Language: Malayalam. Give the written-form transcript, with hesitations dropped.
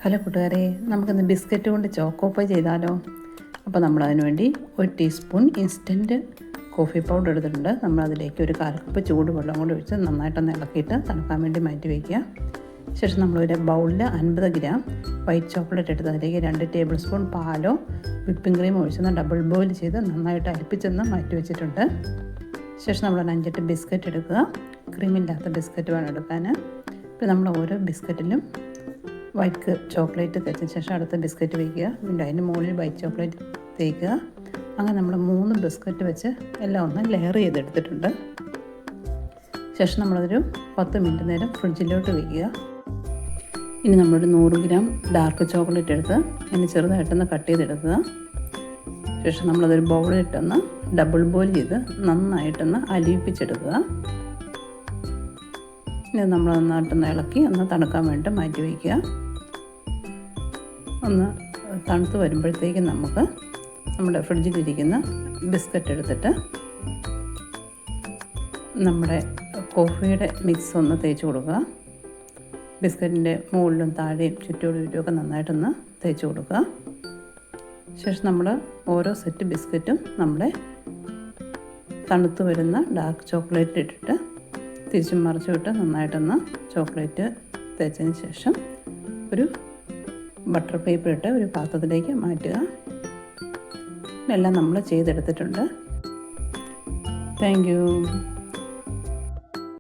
ഹലോ കൂട്ടുകാരെ, നമുക്കിന്ന് ബിസ്ക്കറ്റ് കൊണ്ട് ചോക്കോ പൈ ചെയ്താലോ? അപ്പോൾ നമ്മളതിന് വേണ്ടി 1 ടീസ്പൂൺ ഇൻസ്റ്റൻറ്റ് കോഫി പൗഡർ എടുത്തിട്ടുണ്ട്. നമ്മളതിലേക്ക് ഒരു 1/4 കപ്പ് ചൂടുവെള്ളം കൊണ്ട് ഒഴിച്ച് നന്നായിട്ടൊന്ന് ഇളക്കിയിട്ട് തണുക്കാൻ വേണ്ടി മാറ്റി വയ്ക്കുക. ശേഷം നമ്മളൊരു ബൗളിൽ 50 ഗ്രാം വൈറ്റ് ചോക്ലേറ്റ് എടുത്ത് അതിലേക്ക് 2 ടേബിൾ സ്പൂൺ പാലോ വിപ്പിംഗ് ക്രീമോ ഒഴിച്ചൊന്ന് ഡബിൾ ബോയിൽ ചെയ്ത് നന്നായിട്ട് അരിപ്പിച്ചൊന്ന് മാറ്റി വെച്ചിട്ടുണ്ട്. ശേഷം നമ്മൾ 5 ബിസ്ക്കറ്റ് എടുക്കുക. ക്രീമില്ലാത്ത ബിസ്ക്കറ്റ് വേണം എടുക്കാൻ. ഇപ്പോൾ നമ്മൾ ഓരോ ബിസ്ക്കറ്റിലും വൈറ്റ് ചോക്ലേറ്റ് തേച്ചതിന് ശേഷം അടുത്ത ബിസ്ക്കറ്റ് വയ്ക്കുക. വീണ്ടും അതിന് മുകളിൽ വൈറ്റ് ചോക്ലേറ്റ് തേക്കുക. അങ്ങനെ നമ്മൾ 3 ബിസ്ക്കറ്റ് വെച്ച് എല്ലാം ഒന്ന് ലെയർ ചെയ്തെടുത്തിട്ടുണ്ട്. ശേഷം നമ്മളതൊരു 10 മിനിറ്റ് നേരം ഫ്രിഡ്ജിലോട്ട് വയ്ക്കുക. ഇനി നമ്മളൊരു 100 ഗ്രാം ഡാർക്ക് ചോക്ലേറ്റ് എടുത്ത് അതിന് ചെറുതായിട്ടൊന്ന് കട്ട് ചെയ്തെടുക്കുക. ശേഷം നമ്മളതൊരു ബൗളിലിട്ടൊന്ന് ഡബിൾ ബോയിൽ ചെയ്ത് നന്നായിട്ടൊന്ന് അലിയിപ്പിച്ചെടുക്കുക. ഇനി നമ്മൾ നന്നായിട്ടൊന്ന് ഇളക്കി ഒന്ന് തണുക്കാൻ വേണ്ടി മാറ്റി വയ്ക്കുക. ഒന്ന് തണുത്ത് വരുമ്പോഴത്തേക്കും നമുക്ക് നമ്മുടെ ഫ്രിഡ്ജിലിരിക്കുന്ന ബിസ്ക്കറ്റ് എടുത്തിട്ട് നമ്മുടെ കോഫിയുടെ മിക്സ് ഒന്ന് തേച്ച് കൊടുക്കുക. ബിസ്ക്കറ്റിൻ്റെ മുകളിലും താഴെയും ചുറ്റോടുമൊക്കെ നന്നായിട്ടൊന്ന് തേച്ച് കൊടുക്കുക. ശേഷം നമ്മൾ ഓരോ സെറ്റ് ബിസ്ക്കറ്റും നമ്മുടെ തണുത്ത് വരുന്ന ഡാർക്ക് ചോക്ലേറ്റ് ഇട്ടിട്ട് തിരിച്ചും മറിച്ചും ഇട്ട് നന്നായിട്ടൊന്ന് ചോക്ലേറ്റ് തേച്ചതിന് ശേഷം ഒരു ബട്ടർ പേപ്പർ ഇട്ട് ഒരു പാത്രത്തിലേക്ക് മാറ്റുക. എല്ലാം നമ്മൾ ചെയ്തെടുത്തിട്ടുണ്ട്. Thank you.